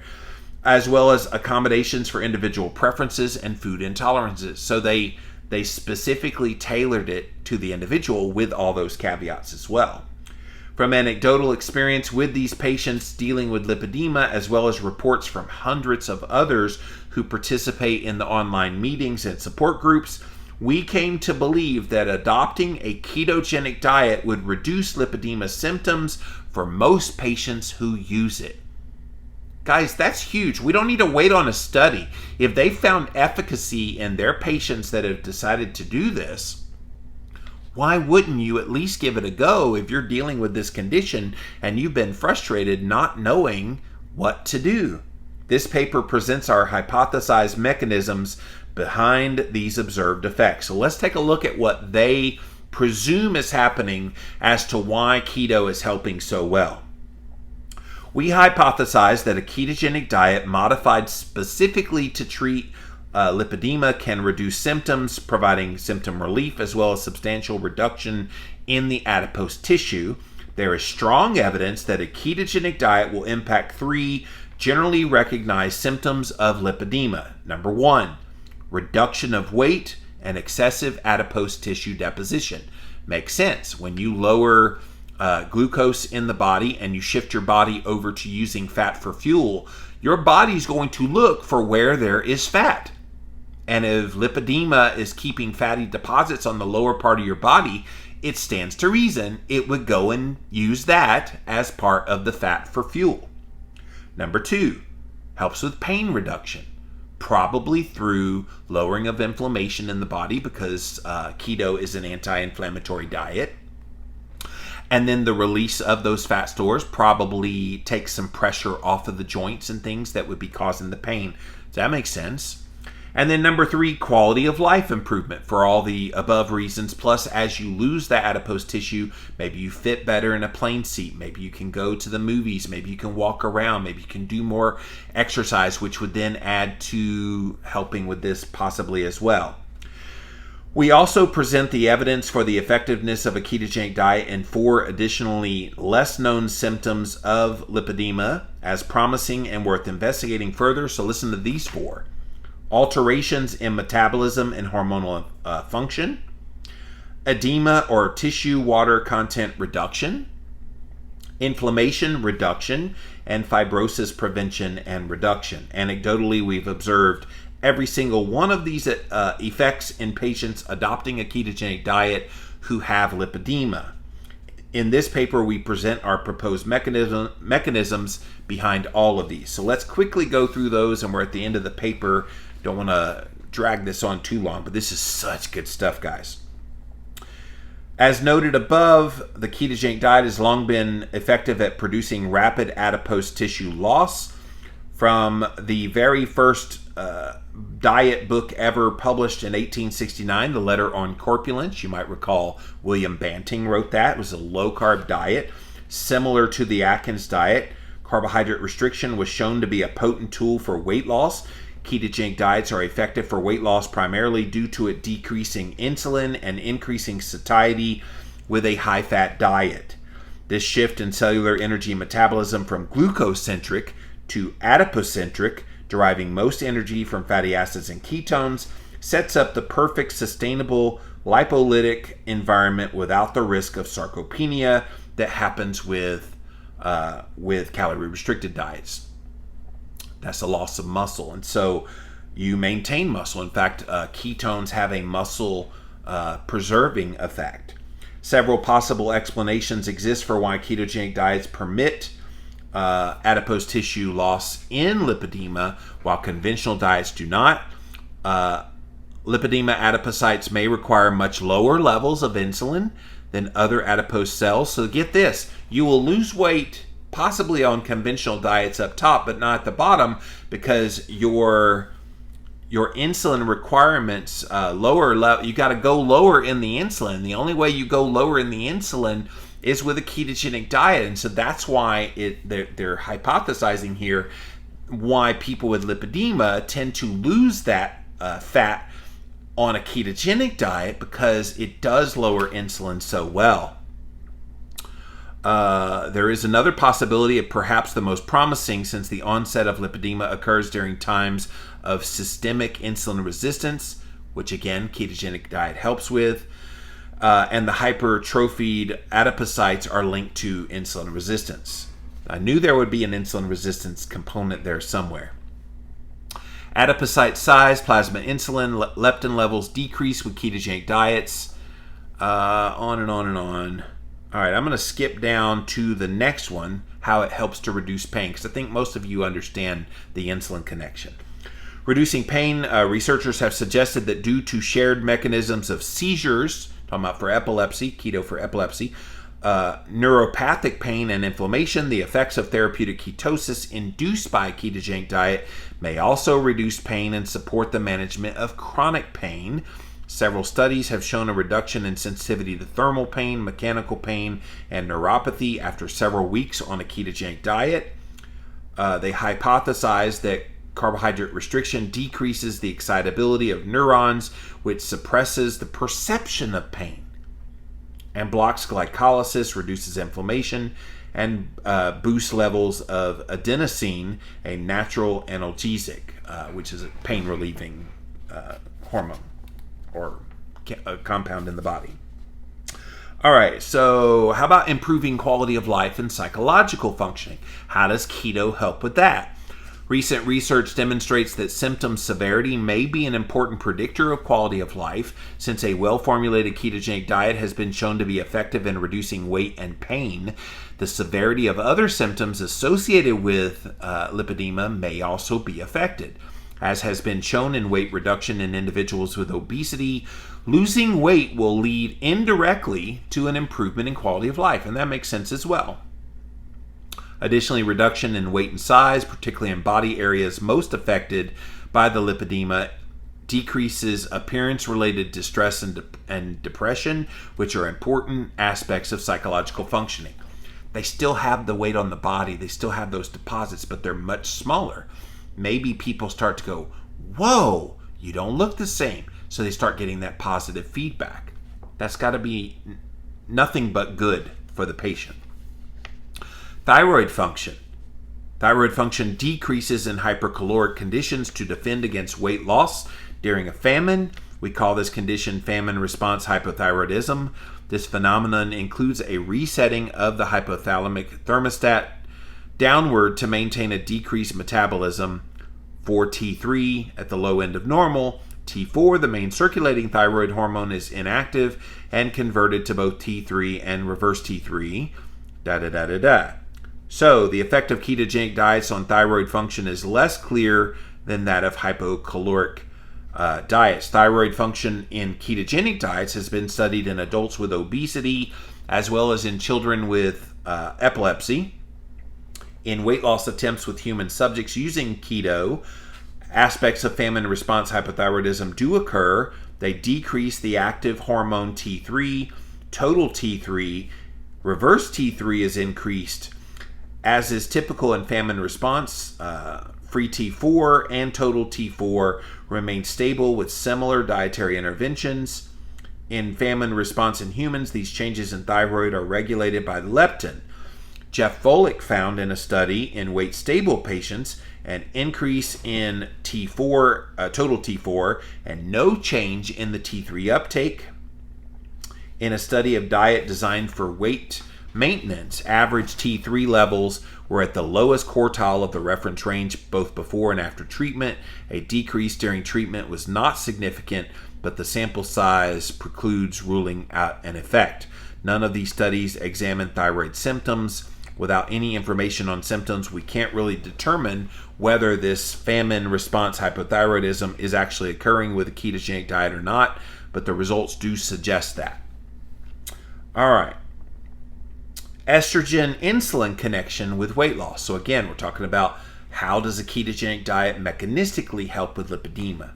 as well as accommodations for individual preferences and food intolerances. So they specifically tailored it to the individual with all those caveats as well. From anecdotal experience with these patients dealing with lipedema, as well as reports from hundreds of others who participate in the online meetings and support groups, we came to believe that adopting a ketogenic diet would reduce lipedema symptoms for most patients who use it. Guys, that's huge. We don't need to wait on a study. If they found efficacy in their patients that have decided to do this, why wouldn't you at least give it a go if you're dealing with this condition and you've been frustrated not knowing what to do? This paper presents our hypothesized mechanisms behind these observed effects. So let's take a look at what they presume is happening as to why keto is helping so well. We hypothesize that a ketogenic diet modified specifically to treat lipedema can reduce symptoms, providing symptom relief as well as substantial reduction in the adipose tissue. There is strong evidence that a ketogenic diet will impact 3 generally recognized symptoms of lipedema. Number 1, reduction of weight and excessive adipose tissue deposition. Makes sense. When you lower glucose in the body and you shift your body over to using fat for fuel, your body's going to look for where there is fat. And if lipedema is keeping fatty deposits on the lower part of your body, it stands to reason it would go and use that as part of the fat for fuel. Number 2, helps with pain reduction, probably through lowering of inflammation in the body because keto is an anti-inflammatory diet. And then the release of those fat stores probably takes some pressure off of the joints and things that would be causing the pain. Does that make sense? And then number 3, quality of life improvement for all the above reasons. Plus, as you lose that adipose tissue, maybe you fit better in a plane seat. Maybe you can go to the movies. Maybe you can walk around. Maybe you can do more exercise, which would then add to helping with this possibly as well. We also present the evidence for the effectiveness of a ketogenic diet in 4 additionally less known symptoms of lipedema as promising and worth investigating further. So listen to these 4. Alterations in metabolism and hormonal function, edema or tissue water content reduction, inflammation reduction, and fibrosis prevention and reduction. Anecdotally, we've observed every single one of these effects in patients adopting a ketogenic diet who have lipedema. In this paper, we present our proposed mechanisms behind all of these. So let's quickly go through those, and we're at the end of the paper. Don't want to drag this on too long, but this is such good stuff, guys. As noted above, the ketogenic diet has long been effective at producing rapid adipose tissue loss. From the very first diet book ever published in 1869, The Letter on Corpulence, you might recall William Banting wrote that. It was a low-carb diet, similar to the Atkins diet. Carbohydrate restriction was shown to be a potent tool for weight loss. Ketogenic diets are effective for weight loss primarily due to it decreasing insulin and increasing satiety with a high-fat diet. This shift in cellular energy metabolism from glucose-centric to adipocentric deriving most energy from fatty acids and ketones, sets up the perfect sustainable lipolytic environment without the risk of sarcopenia that happens with calorie-restricted diets. That's a loss of muscle, and so you maintain muscle. In fact, ketones have a muscle preserving effect. Several possible explanations exist for why ketogenic diets permit adipose tissue loss in lipedema, while conventional diets do not. Lipedema adipocytes may require much lower levels of insulin than other adipose cells. So get this, you will lose weight possibly on conventional diets up top, but not at the bottom, because your insulin requirements you got to go lower in the insulin. The only way you go lower in the insulin is with a ketogenic diet, and so that's why they're hypothesizing here why people with lipedema tend to lose that fat on a ketogenic diet, because it does lower insulin so well. There is another possibility, of perhaps the most promising, since the onset of lipedema occurs during times of systemic insulin resistance, which again, ketogenic diet helps with, and the hypertrophied adipocytes are linked to insulin resistance. I knew there would be an insulin resistance component there somewhere. Adipocyte size, plasma insulin, leptin levels decrease with ketogenic diets, on and on and on. All right, I'm going to skip down to the next one, how it helps to reduce pain, because I think most of you understand the insulin connection. Reducing pain, researchers have suggested that due to shared mechanisms of seizures, talking about for epilepsy, keto for epilepsy, neuropathic pain and inflammation, the effects of therapeutic ketosis induced by a ketogenic diet may also reduce pain and support the management of chronic pain. Several studies have shown a reduction in sensitivity to thermal pain, mechanical pain, and neuropathy after several weeks on a ketogenic diet. They hypothesize that carbohydrate restriction decreases the excitability of neurons, which suppresses the perception of pain, and blocks glycolysis, reduces inflammation, and boosts levels of adenosine, a natural analgesic, which is a pain-relieving hormone or a compound in the body. All right, so how about improving quality of life and psychological functioning? How does keto help with that? Recent research demonstrates that symptom severity may be an important predictor of quality of life, since a well-formulated ketogenic diet has been shown to be effective in reducing weight and pain. The severity of other symptoms associated with lipedema may also be affected. As has been shown in weight reduction in individuals with obesity, losing weight will lead indirectly to an improvement in quality of life, and that makes sense as well. Additionally, reduction in weight and size, particularly in body areas most affected by the lipedema, decreases appearance-related distress and depression, which are important aspects of psychological functioning. They still have the weight on the body, they still have those deposits, but they're much smaller. Maybe people start to go, whoa, you don't look the same. So they start getting that positive feedback. That's got to be nothing but good for the patient. Thyroid function. Thyroid function decreases in hypercaloric conditions to defend against weight loss during a famine. We call this condition famine response hypothyroidism. This phenomenon includes a resetting of the hypothalamic thermostat downward to maintain a decreased metabolism. For T3 at the low end of normal, T4, the main circulating thyroid hormone, is inactive and converted to both T3 and reverse T3. So, the effect of ketogenic diets on thyroid function is less clear than that of hypocaloric diets. Thyroid function in ketogenic diets has been studied in adults with obesity as well as in children with epilepsy. In weight loss attempts with human subjects using keto, aspects of famine response hypothyroidism do occur. They decrease the active hormone T3, total T3, reverse T3 is increased. As is typical in famine response, free T4 and total T4 remain stable with similar dietary interventions. In famine response in humans, these changes in thyroid are regulated by leptin. Jeff Volek found in a study in weight-stable patients an increase in T4, total T4, and no change in the T3 uptake. In a study of diet designed for weight maintenance, average T3 levels were at the lowest quartile of the reference range both before and after treatment. A decrease during treatment was not significant, but the sample size precludes ruling out an effect. None of these studies examined thyroid symptoms. Without any information on symptoms, we can't really determine whether this famine response hypothyroidism is actually occurring with a ketogenic diet or not, but the results do suggest that. All right. Estrogen-insulin connection with weight loss. So again, we're talking about how does a ketogenic diet mechanistically help with lipedema.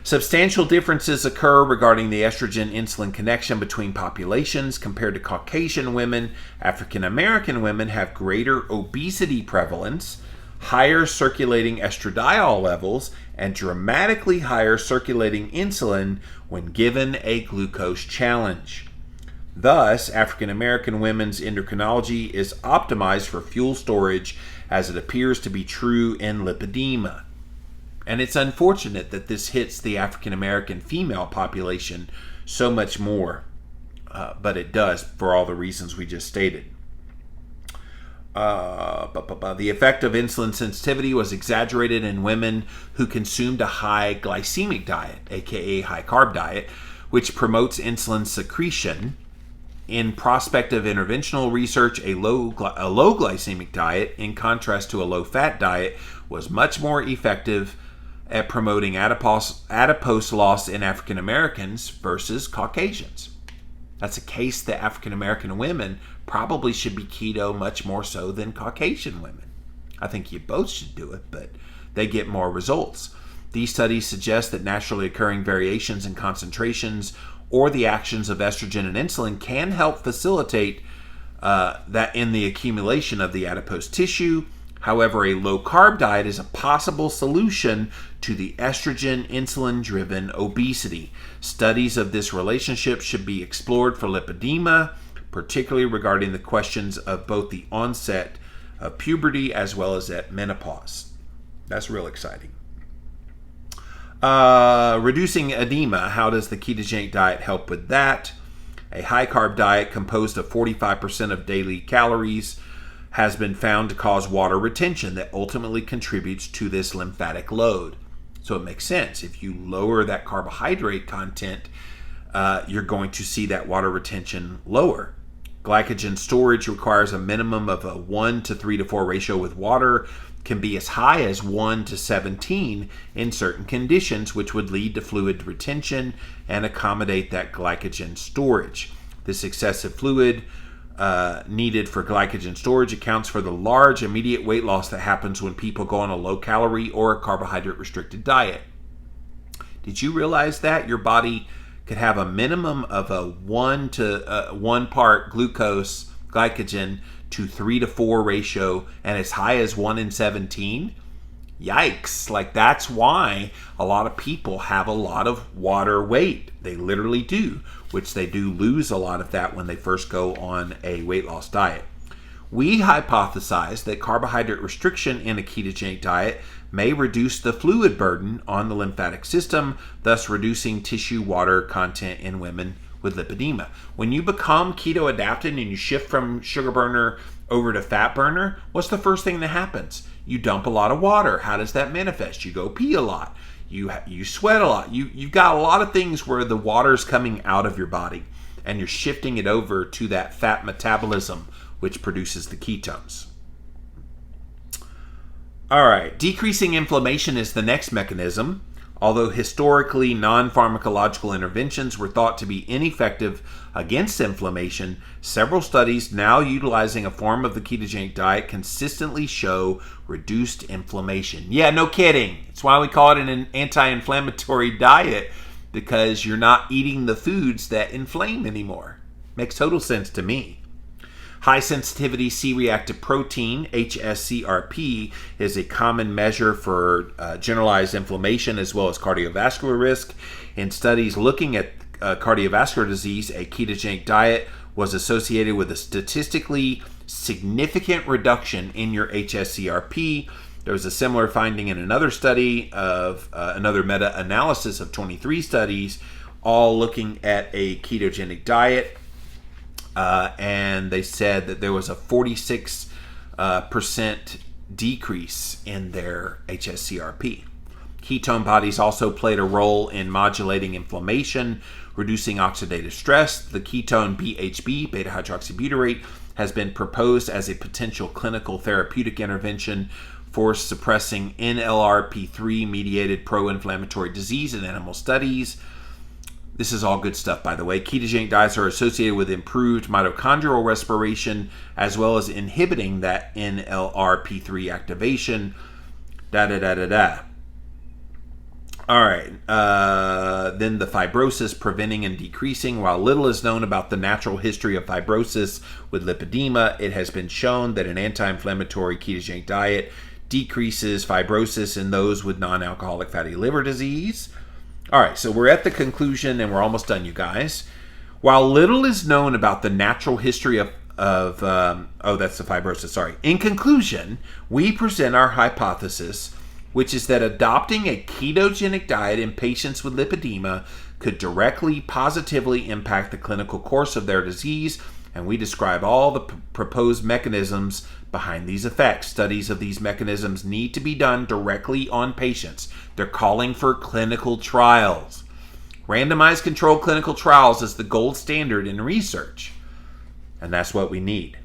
Substantial differences occur regarding the estrogen-insulin connection between populations. Compared to Caucasian women, African American women have greater obesity prevalence, higher circulating estradiol levels, and dramatically higher circulating insulin when given a glucose challenge. Thus, African American women's endocrinology is optimized for fuel storage, as it appears to be true in lipedema. And it's unfortunate that this hits the African American female population so much more, but it does for all the reasons we just stated. The effect of insulin sensitivity was exaggerated in women who consumed a high glycemic diet, aka high carb diet, which promotes insulin secretion. In prospective interventional research, a low glycemic diet, in contrast to a low-fat diet, was much more effective at promoting adipose loss in African Americans versus Caucasians. That's a case that African American women probably should be keto much more so than Caucasian women. I think you both should do it, but they get more results. These studies suggest that naturally occurring variations in concentrations or the actions of estrogen and insulin can help facilitate that in the accumulation of the adipose tissue. However, a low-carb diet is a possible solution to the estrogen-insulin-driven obesity. Studies of this relationship should be explored for lipedema, particularly regarding the questions of both the onset of puberty as well as at menopause. That's real exciting. Reducing edema. How does the ketogenic diet help with that? A high-carb diet composed of 45% of daily calories has been found to cause water retention that ultimately contributes to this lymphatic load. So it makes sense. If you lower that carbohydrate content, you're going to see that water retention lower. Glycogen storage requires a minimum of a 1 to 3 to 4 ratio with water, can be as high as 1 to 17 in certain conditions, which would lead to fluid retention and accommodate that glycogen storage. This excessive fluid needed for glycogen storage accounts for the large immediate weight loss that happens when people go on a low-calorie or a carbohydrate-restricted diet. Did you realize that your body could have a minimum of a 1 to 1 part glucose glycogen to 3 to 4 ratio and as high as 1 in 17? Yikes. Like, that's why a lot of people have a lot of water weight. They literally do, which they do lose a lot of that when they first go on a weight loss diet. We hypothesize that carbohydrate restriction in a ketogenic diet may reduce the fluid burden on the lymphatic system, thus reducing tissue water content in women with lipedema. When you become keto adapted and you shift from sugar burner over to fat burner, what's the first thing that happens? You dump a lot of water. How does that manifest? You go pee a lot. You sweat a lot. You've got a lot of things where the water's coming out of your body and you're shifting it over to that fat metabolism, which produces the ketones. All right, decreasing inflammation is the next mechanism. Although historically non-pharmacological interventions were thought to be ineffective against inflammation, several studies now utilizing a form of the ketogenic diet consistently show reduced inflammation. Yeah, no kidding. It's why we call it an anti-inflammatory diet, because you're not eating the foods that inflame anymore. Makes total sense to me. High sensitivity C-reactive protein, HSCRP, is a common measure for generalized inflammation as well as cardiovascular risk. In studies looking at cardiovascular disease, a ketogenic diet was associated with a statistically significant reduction in your HSCRP There was a similar finding in another study of another meta-analysis of 23 studies, all looking at a ketogenic diet. And they said that there was a 46% decrease in their HSCRP. Ketone bodies also played a role in modulating inflammation, reducing oxidative stress. The ketone BHB, beta-hydroxybutyrate, has been proposed as a potential clinical therapeutic intervention for suppressing NLRP3-mediated pro-inflammatory disease in animal studies. This is all good stuff, by the way. Ketogenic diets are associated with improved mitochondrial respiration, as well as inhibiting that NLRP3 activation. All right. Then the fibrosis preventing and decreasing. While little is known about the natural history of fibrosis with lipedema, it has been shown that an anti-inflammatory ketogenic diet decreases fibrosis in those with non-alcoholic fatty liver disease. All right, so we're at the conclusion, and we're almost done, you guys. While little is known about the natural history of that's the fibrosis, sorry. In conclusion, we present our hypothesis, which is that adopting a ketogenic diet in patients with lipedema could directly, positively impact the clinical course of their disease, and we describe all the proposed mechanisms behind these effects. Studies of these mechanisms need to be done directly on patients. They're calling for clinical trials. Randomized controlled clinical trials is the gold standard in research, and that's what we need.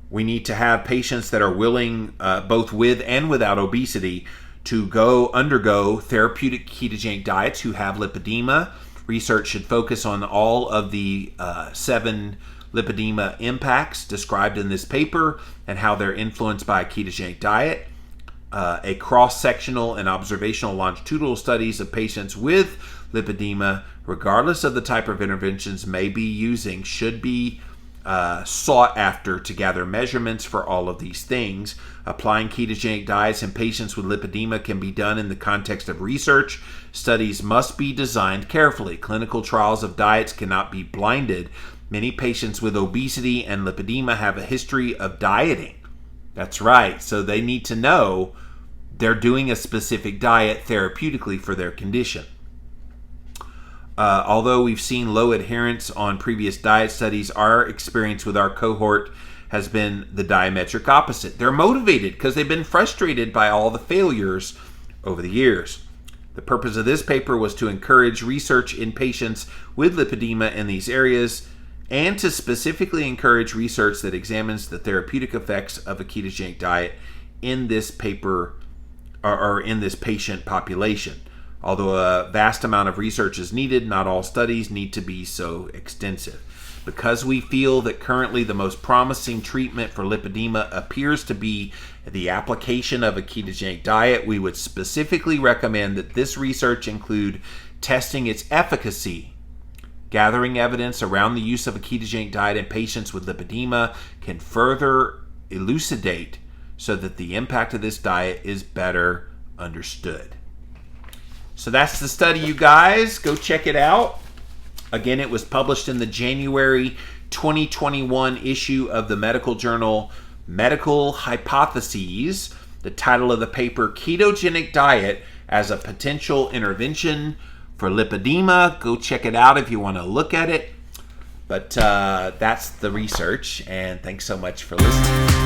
We need to have patients that are willing, both with and without obesity, to undergo therapeutic ketogenic diets who have lipedema. Research should focus on all of the 7 lipedema impacts described in this paper and how they're influenced by a ketogenic diet. A cross-sectional and observational longitudinal studies of patients with lipedema, regardless of the type of interventions may be using, should be sought after to gather measurements for all of these things. Applying ketogenic diets in patients with lipedema can be done in the context of research. Studies must be designed carefully. Clinical trials of diets cannot be blinded. Many patients with obesity and lipedema have a history of dieting. That's right. So they need to know they're doing a specific diet therapeutically for their condition. Although we've seen low adherence on previous diet studies, our experience with our cohort has been the diametric opposite. They're motivated because they've been frustrated by all the failures over the years. The purpose of this paper was to encourage research in patients with lipedema in these areas and to specifically encourage research that examines the therapeutic effects of a ketogenic diet in this paper or in this patient population. Although a vast amount of research is needed, not all studies need to be so extensive. Because we feel that currently the most promising treatment for lipedema appears to be the application of a ketogenic diet, we would specifically recommend that this research include testing its efficacy. Gathering evidence around the use of a ketogenic diet in patients with lipedema can further elucidate so that the impact of this diet is better understood. So that's the study, you guys. Go check it out. Again, it was published in the January 2021 issue of the medical journal Medical Hypotheses. The title of the paper, Ketogenic Diet as a Potential Intervention for Lipedema. Go check it out if you want to look at it. But that's the research, and thanks so much for listening.